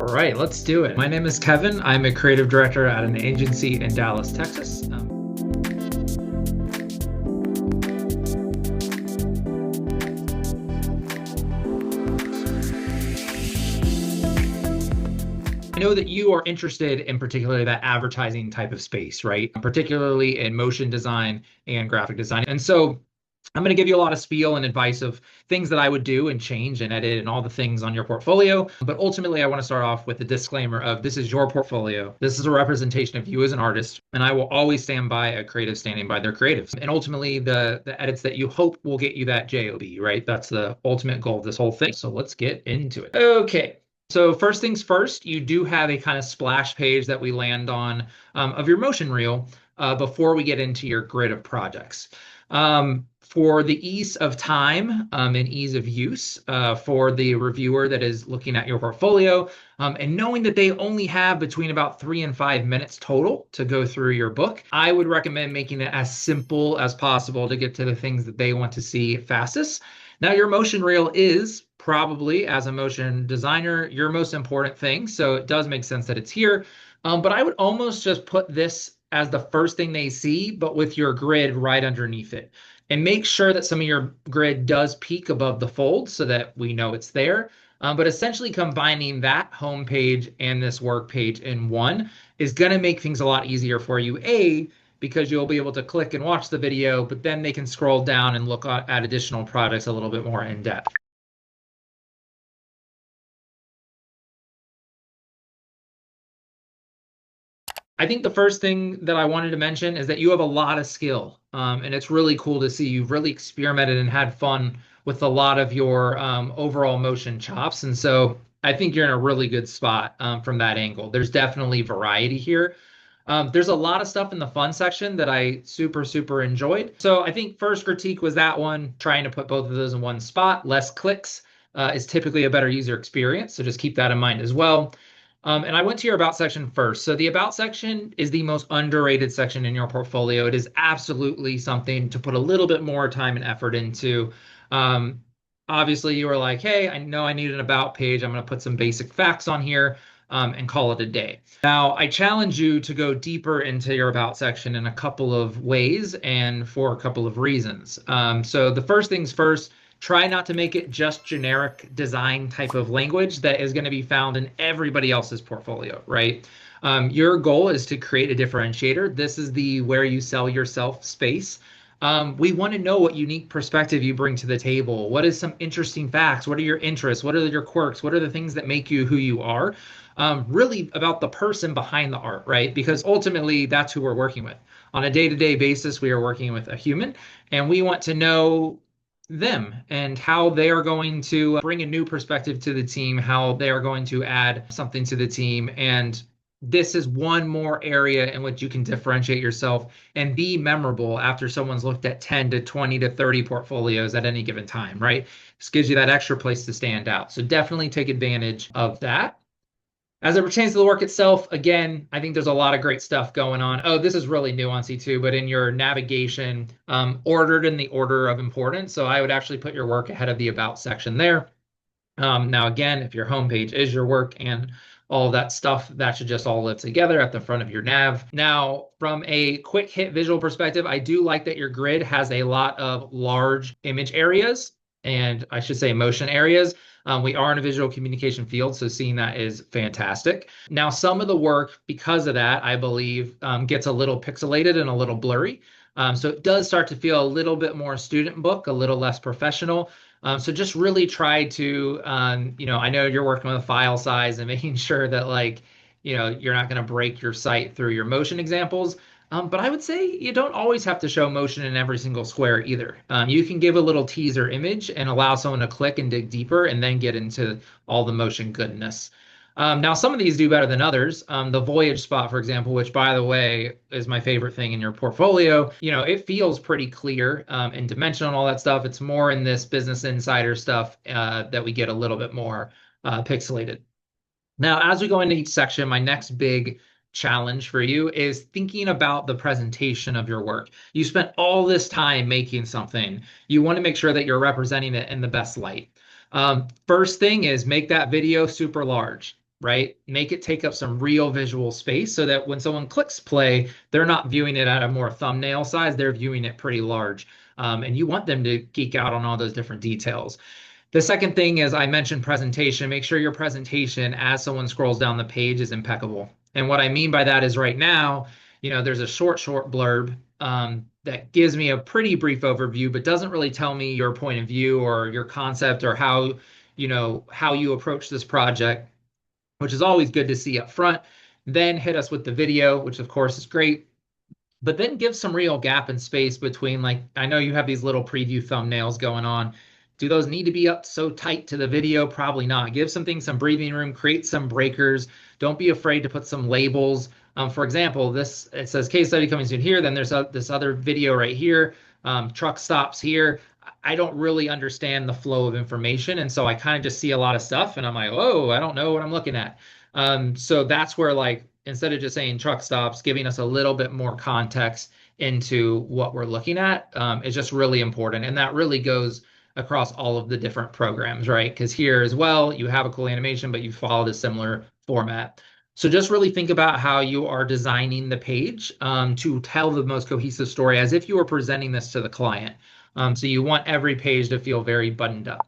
All right, let's do it. My name is Kevin. I'm a creative director at an agency in Dallas, Texas. I know that you are interested in particularly that advertising type of space, right? Particularly in motion design and graphic design. And so I'm going to give you a lot of spiel and advice of things that I would do and change and edit and all the things on your portfolio. But ultimately, I want to start off with a disclaimer of this is your portfolio. This is a representation of you as an artist. And I will always stand by a creative standing by their creatives. And ultimately, the edits that you hope will get you that job, right? That's the ultimate goal of this whole thing. So let's get into it. Okay. So first things first, you do have a kind of splash page that we land on of your motion reel before we get into your grid of projects. For the ease of time and ease of use for the reviewer that is looking at your portfolio and knowing that they only have between about 3 and 5 minutes total to go through your book, I would recommend making it as simple as possible to get to the things that they want to see fastest. Now, your motion reel is probably, as a motion designer, your most important thing. So it does make sense that it's here. But I would almost just put this as the first thing they see, but with your grid right underneath it. And make sure that some of your grid does peak above the fold so that we know it's there. But essentially combining that home page and this work page in one is going to make things a lot easier for you. Because you'll be able to click and watch the video, but then they can scroll down and look at additional products a little bit more in depth. I think the first thing that I wanted to mention is that you have a lot of skill, and it's really cool to see you've really experimented and had fun with a lot of your overall motion chops. And so I think you're in a really good spot from that angle. There's definitely variety here. There's a lot of stuff in the fun section that I super enjoyed. So I think first critique was that one, trying to put both of those in one spot. Less clicks is typically a better user experience. So just keep that in mind as well. And I went to your about section first. So the about section is the most underrated section in your portfolio. It is absolutely something to put a little bit more time and effort into. Obviously, you were like, hey, I know I need an about page. I'm going to put some basic facts on here and call it a day. Now, I challenge you to go deeper into your about section in a couple of ways and for a couple of reasons. So the first things first, try not to make it just generic design type of language that is going to be found in everybody else's portfolio, right? Your goal is to create a differentiator. This is the where you sell yourself space. We want to know what unique perspective you bring to the table. What is some interesting facts? What are your interests? What are your quirks? What are the things that make you who you are? Really about the person behind the art, right? Because ultimately that's who we're working with. On a day-to-day basis, we are working with a human, and we want to know them and how they are going to bring a new perspective to the team, how they are going to add something to the team. And this is one more area in which you can differentiate yourself and be memorable after someone's looked at 10 to 20 to 30 portfolios at any given time, right? This gives you that extra place to stand out. So definitely take advantage of that. As it pertains to the work itself, again, I think there's a lot of great stuff going on. Oh, this is really nuancy too, but in your navigation, ordered in the order of importance. So I would actually put your work ahead of the about section there. Now, again, if your homepage is your work and all of that stuff, that should just all live together at the front of your nav. Now, from a quick hit visual perspective, I do like that your grid has a lot of large image areas, and I should say motion areas. We are in a visual communication field, so seeing that is fantastic. Now, some of the work, because of that, I believe, gets a little pixelated and a little blurry. So it does start to feel a little bit more student book, a little less professional. So just really try to, I know you're working with a file size and making sure that you're not going to break your site through your motion examples. But I would say you don't always have to show motion in every single square either. You can give a little teaser image and allow someone to click and dig deeper and then get into all the motion goodness. Now, some of these do better than others. The voyage spot, for example, which, by the way, is my favorite thing in your portfolio, it feels pretty clear and dimensional and all that stuff. It's more in this Business Insider stuff that we get a little bit more pixelated. Now, as we go into each section, my next big challenge for you is thinking about the presentation of your work. You spent all this time making something. You want to make sure that you're representing it in the best light. First thing is make that video super large. right? Make it take up some real visual space so that when someone clicks play, they're not viewing it at a more thumbnail size, they're viewing it pretty large. And you want them to geek out on all those different details. The second thing is I mentioned presentation. Make sure your presentation as someone scrolls down the page is impeccable. And what I mean by that is right now, there's a short blurb that gives me a pretty brief overview, but doesn't really tell me your point of view or your concept or how you approach this project, which is always good to see up front. Then hit us with the video, which of course is great, but then give some real gap and space between, like, I know you have these little preview thumbnails going on. Do those need to be up so tight to the video? Probably not. Give something some breathing room, create some breakers. Don't be afraid to put some labels. For example, it says case study coming soon here. Then there's this other video right here. Truck stops here. I don't really understand the flow of information. And so I kind of just see a lot of stuff and I'm like, oh, I don't know what I'm looking at. So that's where, like, instead of just saying truck stops, giving us a little bit more context into what we're looking at is just really important. And that really goes across all of the different programs, right? Because here as well, you have a cool animation, but you followed a similar format. So just really think about how you are designing the page to tell the most cohesive story as if you were presenting this to the client. So you want every page to feel very buttoned up.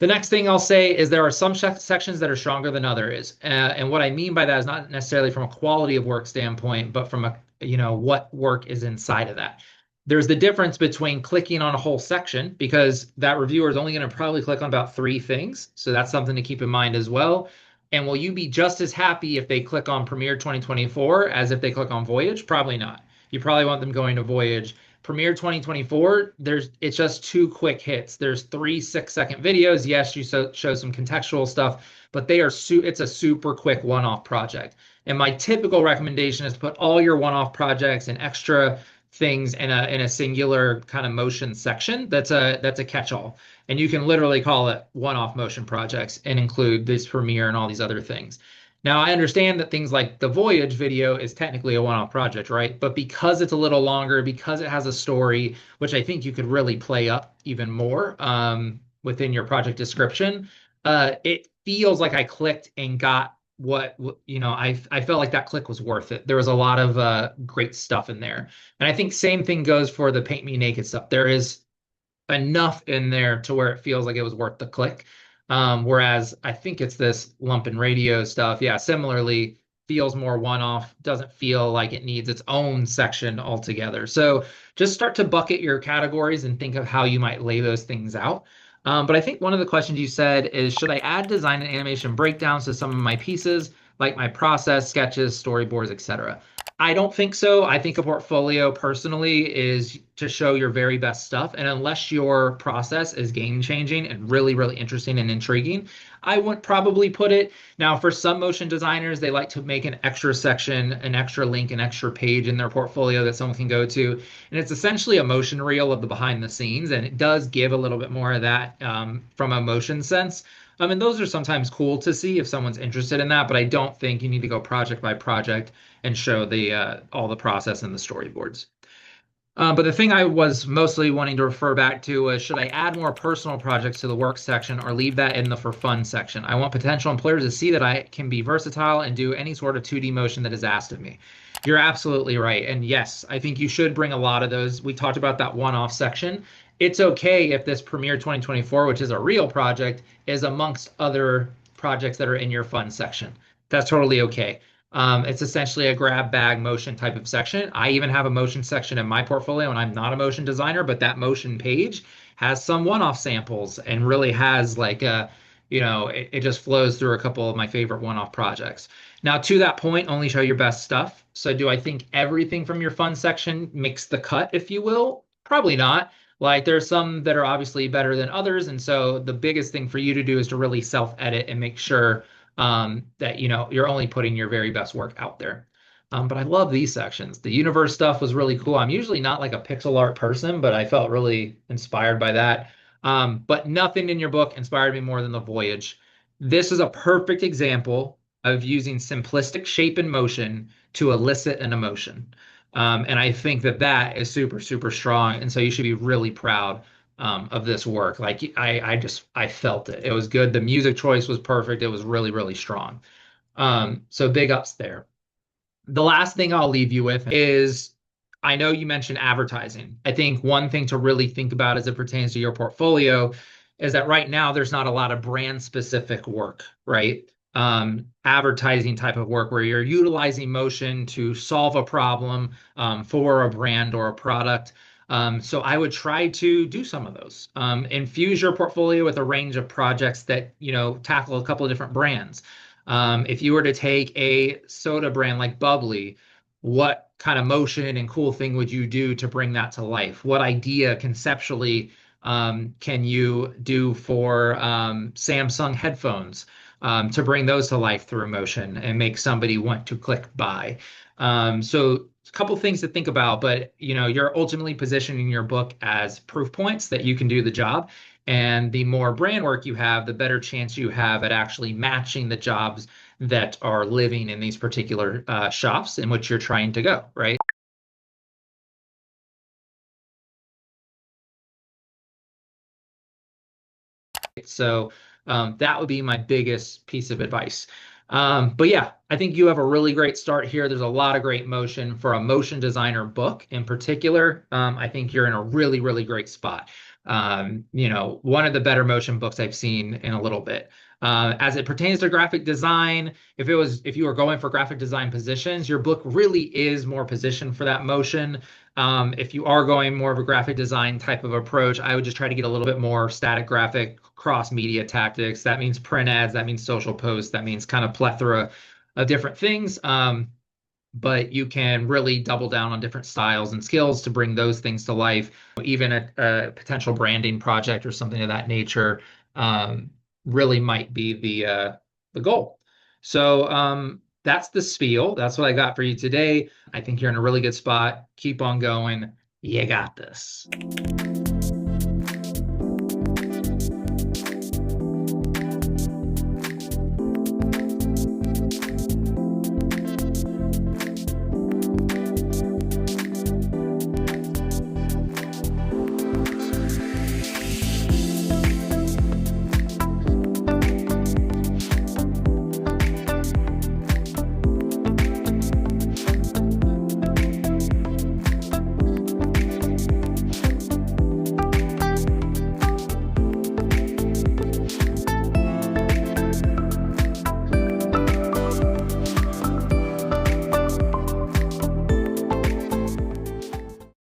The next thing I'll say is there are some sections that are stronger than others. And what I mean by that is not necessarily from a quality of work standpoint, but from what work is inside of that. There's the difference between clicking on a whole section, because that reviewer is only going to probably click on about 3 things. So that's something to keep in mind as well. And will you be just as happy if they click on Premiere 2024 as if they click on Voyage? Probably not. You probably want them going to Voyage. Premiere 2024, it's just 2 quick hits. There's 3 6-second videos. Yes, you show some contextual stuff, but it's a super quick one-off project. And my typical recommendation is to put all your one-off projects and extra things in a singular kind of motion section. That's a catch-all. And you can literally call it one-off motion projects and include this Premiere and all these other things. Now, I understand that things like the Voyage video is technically a one-off project, right? But because it's a little longer, because it has a story, which I think you could really play up even more within your project description, it feels like I clicked and got I felt like that click was worth it. There was a lot of great stuff in there. And I think same thing goes for the Paint Me Naked stuff. There is enough in there to where it feels like it was worth the click. Whereas I think it's this lump and radio stuff. Yeah, similarly feels more one-off, doesn't feel like it needs its own section altogether. So just start to bucket your categories and think of how you might lay those things out. But I think one of the questions you said is, should I add design and animation breakdowns to some of my pieces, like my process, sketches, storyboards, etc.? I don't think so. I think a portfolio personally is to show your very best stuff. And unless your process is game changing and really, really interesting and intriguing, I wouldn't probably put it. Now, for some motion designers, they like to make an extra section, an extra link, an extra page in their portfolio that someone can go to. And it's essentially a motion reel of the behind the scenes. And it does give a little bit more of that from a motion sense. And those are sometimes cool to see if someone's interested in that, but I don't think you need to go project by project and show all the process and the storyboards. But the thing I was mostly wanting to refer back to was, should I add more personal projects to the work section or leave that in the for fun section? I want potential employers to see that I can be versatile and do any sort of 2D motion that is asked of me. You're absolutely right. And yes, I think you should bring a lot of those. We talked about that one-off section. It's okay if this Premiere 2024, which is a real project, is amongst other projects that are in your fun section. That's totally okay. It's essentially a grab bag motion type of section. I even have a motion section in my portfolio, and I'm not a motion designer, but that motion page has some one-off samples and really has like it just flows through a couple of my favorite one-off projects. Now, to that point, only show your best stuff. So do I think everything from your fun section makes the cut, if you will? Probably not. Like, there's some that are obviously better than others. And so the biggest thing for you to do is to really self-edit and make sure that you're only putting your very best work out there. But I love these sections. The universe stuff was really cool. I'm usually not like a pixel art person, but I felt really inspired by that. But nothing in your book inspired me more than the Voyage. This is a perfect example of using simplistic shape and motion to elicit an emotion. And I think that that is super, super strong. And so you should be really proud of this work. Like I felt it. It was good. The music choice was perfect. It was really, really strong. So big ups there. The last thing I'll leave you with is I know you mentioned advertising. I think one thing to really think about as it pertains to your portfolio is that right now there's not a lot of brand specific work, right? Advertising type of work where you're utilizing motion to solve a problem for a brand or a product. So I would try to do some of those. Infuse your portfolio with a range of projects that, tackle a couple of different brands. If you were to take a soda brand like Bubbly, what kind of motion and cool thing would you do to bring that to life? What idea conceptually can you do for Samsung headphones to bring those to life through motion and make somebody want to click buy? So a couple things to think about, but you're ultimately positioning your book as proof points that you can do the job. And the more brand work you have, the better chance you have at actually matching the jobs that are living in these particular shops in which you're trying to go, right? So that would be my biggest piece of advice. But yeah, I think you have a really great start here. There's a lot of great motion for a motion designer book in particular. I think you're in a really, really great spot. One of the better motion books I've seen in a little bit. As it pertains to graphic design, if you were going for graphic design positions, your book really is more positioned for that motion. If you are going more of a graphic design type of approach, I would just try to get a little bit more static graphic cross media tactics. That means print ads, that means social posts, that means kind of plethora of different things. But you can really double down on different styles and skills to bring those things to life. Even a potential branding project or something of that nature really might be the goal. So that's the spiel. That's what I got for you today. I think you're in a really good spot. Keep on going. You got this.